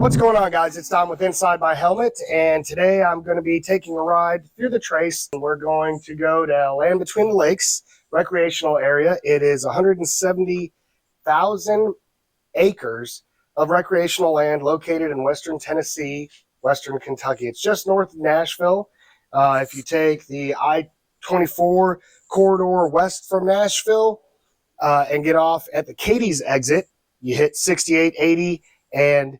What's going on, guys? It's Don with Inside My Helmet, and today I'm going to be taking a ride through the trace. We're going to go to Land Between the Lakes recreational area. It is 170,000 acres of recreational land located in western Tennessee, western Kentucky. It's just north of Nashville. If you take the I-24 corridor west from Nashville and get off at the Katie's exit, you hit 6880 and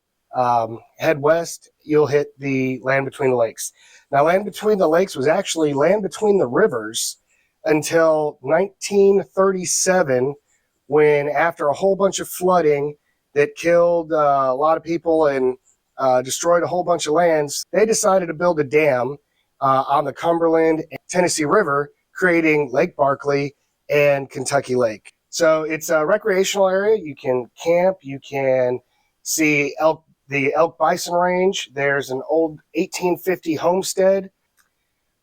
head west, you'll hit the Land Between the Lakes. Now, Land Between the Lakes was actually land between the rivers until 1937, when after a whole bunch of flooding that killed a lot of people and destroyed a whole bunch of lands, they decided to build a dam on the Cumberland and Tennessee River, creating Lake Barkley and Kentucky Lake. So it's a recreational area. You can camp, you can see the elk bison range. There's an old 1850 homestead.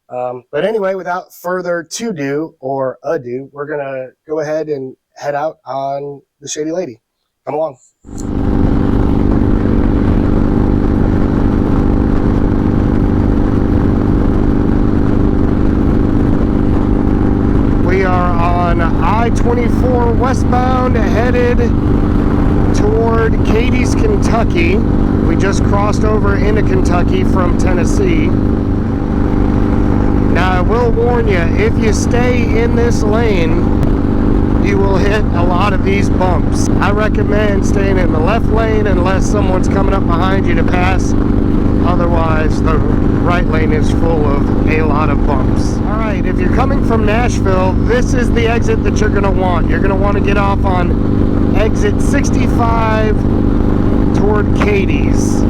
But anyway, without further ado, we're going to go ahead and head out on the Shady Lady. Come along. We are on I-24 westbound, headed toward Katie's, Kentucky. We just crossed over into Kentucky from Tennessee. Now, I will warn you, if you stay in this lane, you will hit a lot of these bumps. I recommend staying in the left lane unless someone's coming up behind you to pass. Otherwise, the right lane is full of a lot of bumps. All right, if you're coming from Nashville, this is the exit that you're gonna want. You're gonna want to get off on exit 65 toward Katie's.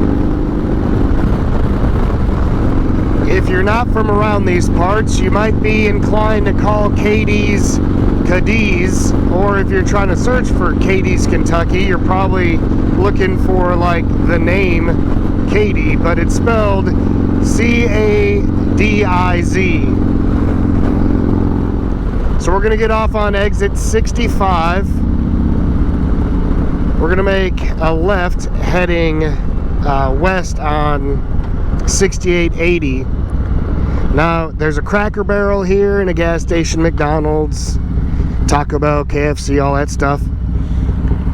If you're not from around these parts, you might be inclined to call Katie's Cadiz, or if you're trying to search for Katie's, Kentucky, you're probably looking for like the name Katie, but it's spelled C-A-D-I-Z. So we're gonna get off on exit 65. We're gonna make a left heading west on 6880. Now, there's a Cracker Barrel here and a gas station, McDonald's, Taco Bell, KFC, all that stuff.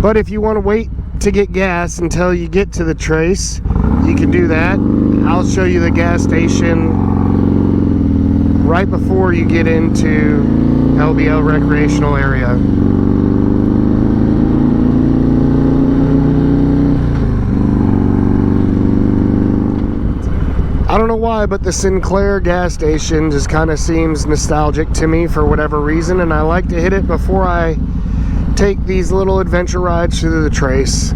But if you want to wait to get gas until you get to the trace, you can do that. I'll show you the gas station right before you get into LBL recreational area. I don't know why, but the Sinclair gas station just kind of seems nostalgic to me for whatever reason, and I like to hit it before I take these little adventure rides through the trace.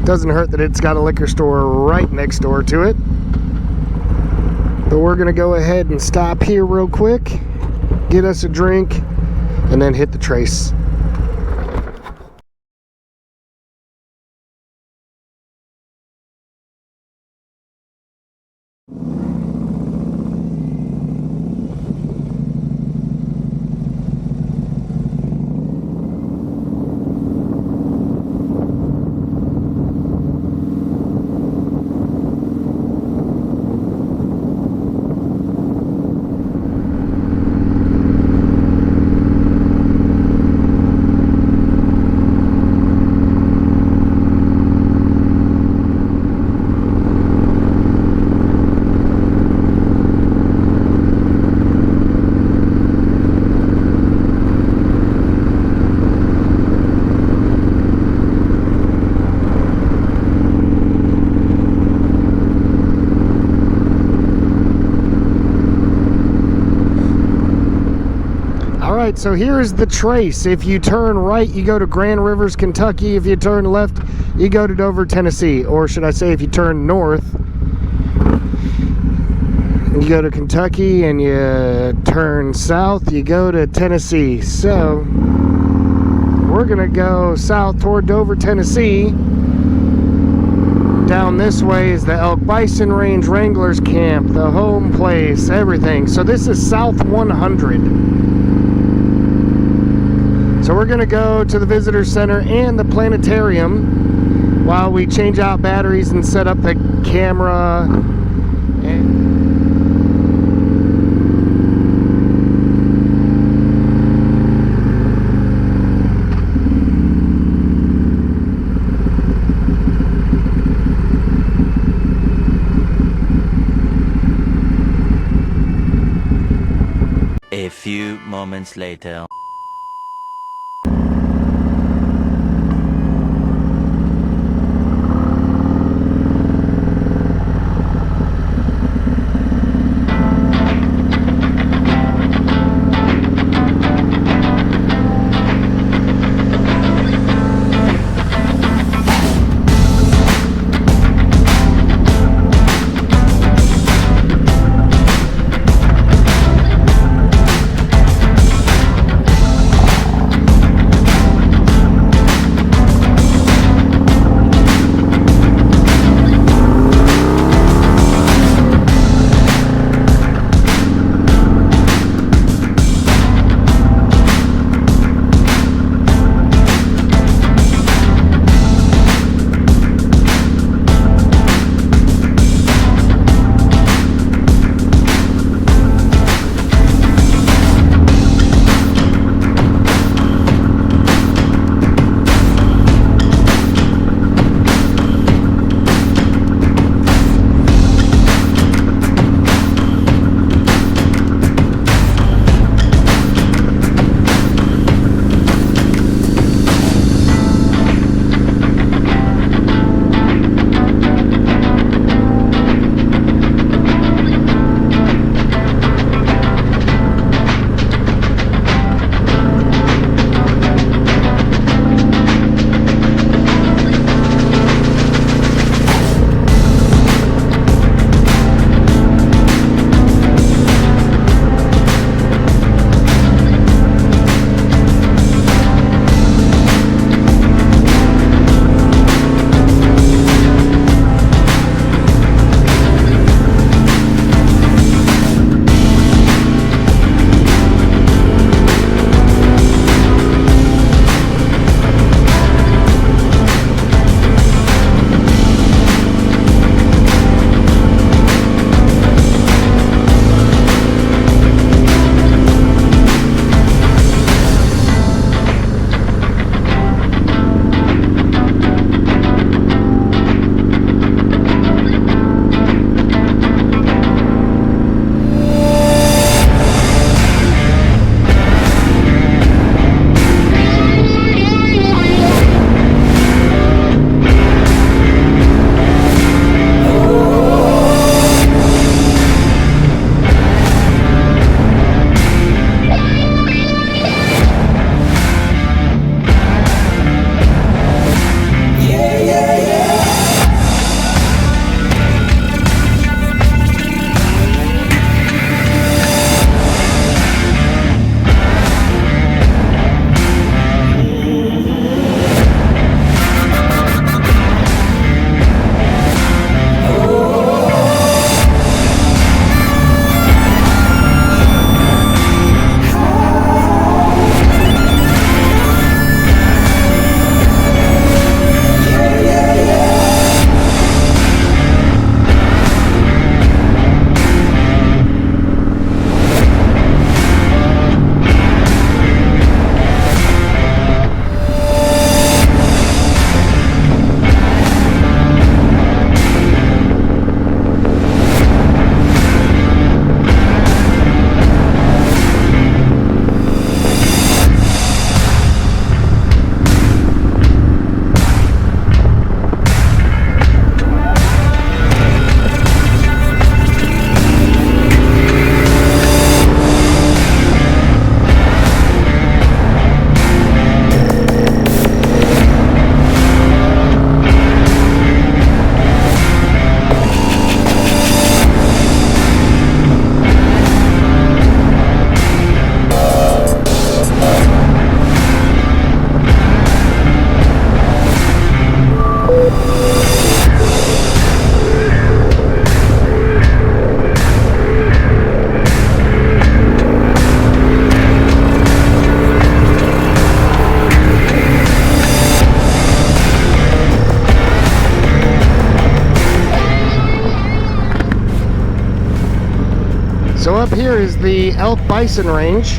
Doesn't hurt that it's got a liquor store right next door to it. But we're gonna go ahead and stop here real quick, get us a drink, and then hit the trace. Alright, so here's the trace. If you turn right, you go to Grand Rivers, Kentucky. If you turn left, you go to Dover, Tennessee. Or should I say, if you turn north, you go to Kentucky, and you turn south, you go to Tennessee. So we're gonna go south toward Dover, Tennessee. Down this way is the Elk Bison Range Wranglers Camp, the home place, everything. So this is South 100. So we're gonna go to the visitor center and the planetarium. while we change out batteries and set up the camera. A few moments later. up here is the elk bison range.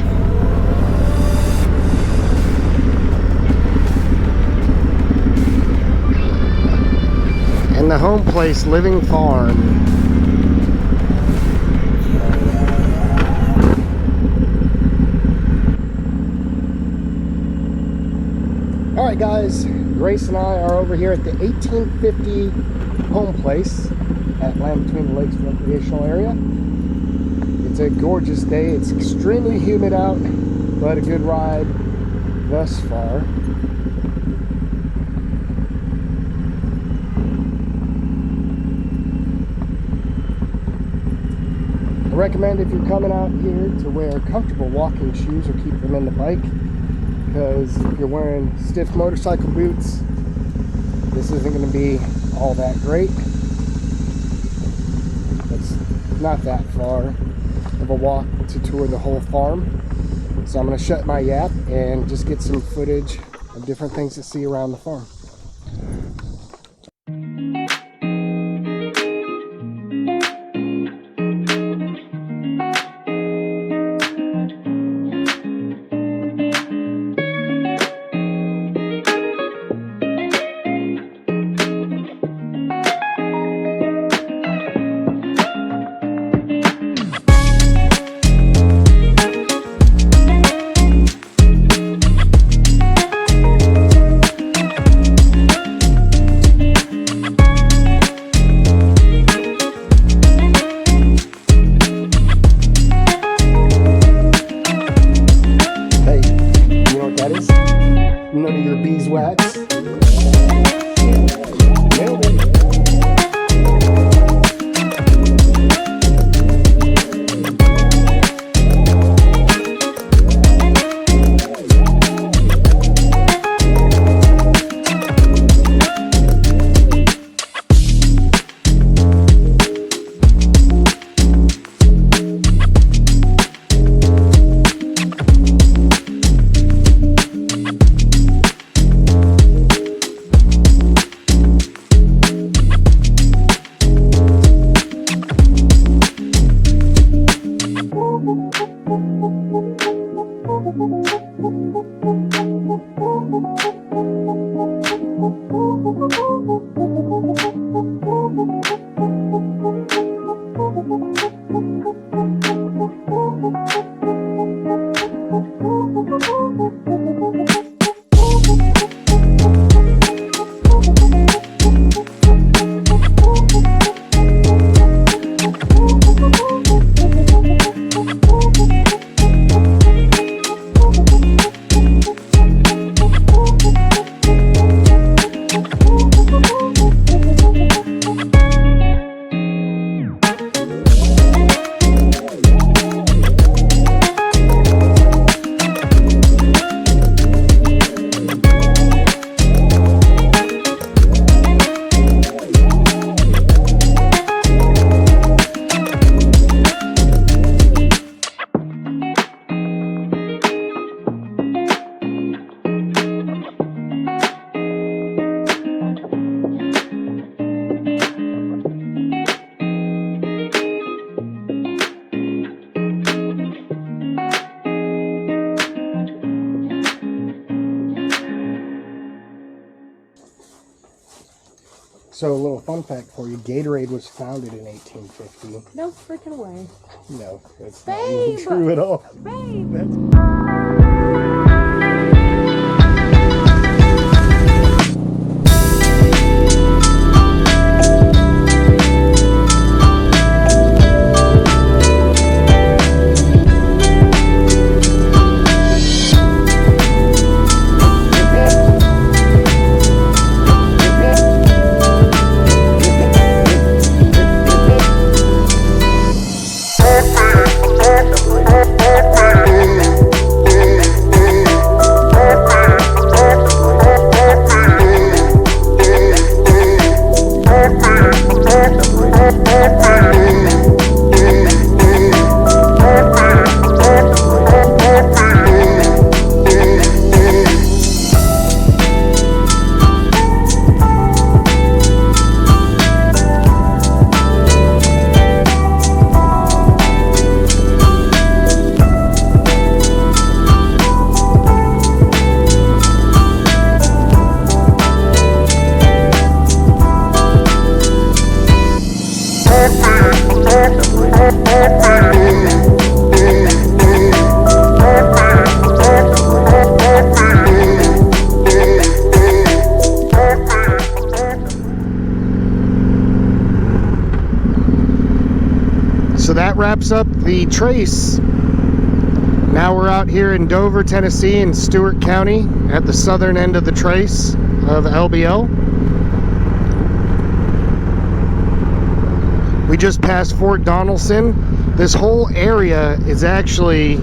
And the home place, Living Farm. All right, guys, Grace and I are over here at the 1850 home place at Land Between the Lakes recreational area. It's a gorgeous day. It's extremely humid out, but a good ride thus far. I recommend if you're coming out here to wear comfortable walking shoes or keep them in the bike, because if you're wearing stiff motorcycle boots, this isn't going to be all that great. It's not that far of a walk to tour the whole farm, so I'm going to shut my yap and just get some footage of different things to see around the farm. None of your beeswax. Nailed it. So a little fun fact for you, Gatorade was founded in 1850. No freaking way. No, that's not even true at all. Babe! that wraps up the trace. Now we're out here in Dover, Tennessee in Stewart County at the southern end of the trace of LBL. We just passed Fort Donelson. This whole area is actually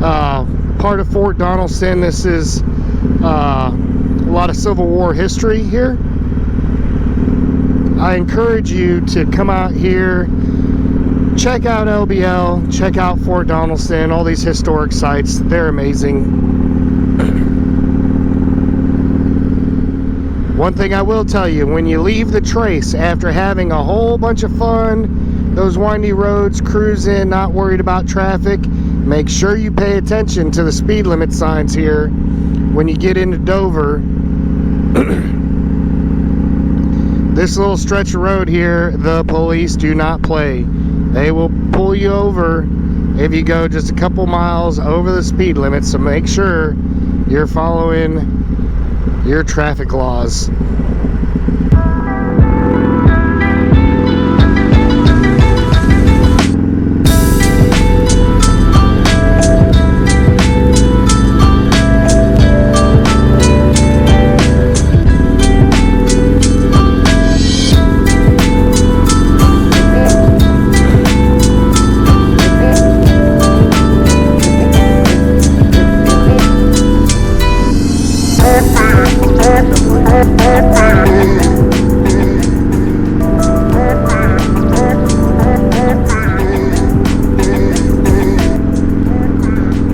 part of Fort Donelson. This is a lot of Civil War history here. I encourage you to come out here, check out LBL, check out Fort Donelson, all these historic sites. They're amazing. One thing I will tell you, when you leave the trace after having a whole bunch of fun, those windy roads, cruising, not worried about traffic, make sure you pay attention to the speed limit signs here when you get into Dover. This little stretch of road here, the police do not play. They will pull you over if you go just a couple miles over the speed limit, so make sure you're following your traffic laws.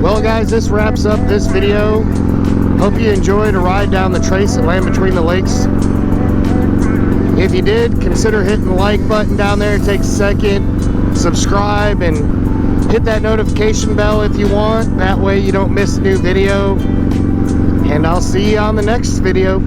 Well guys, this wraps up this video. Hope you enjoyed a ride down the trace at Land Between the Lakes. If you did, consider hitting the like button down there. It takes a second. Subscribe and hit that notification bell if you want. That way you don't miss a new video. And I'll see you on the next video.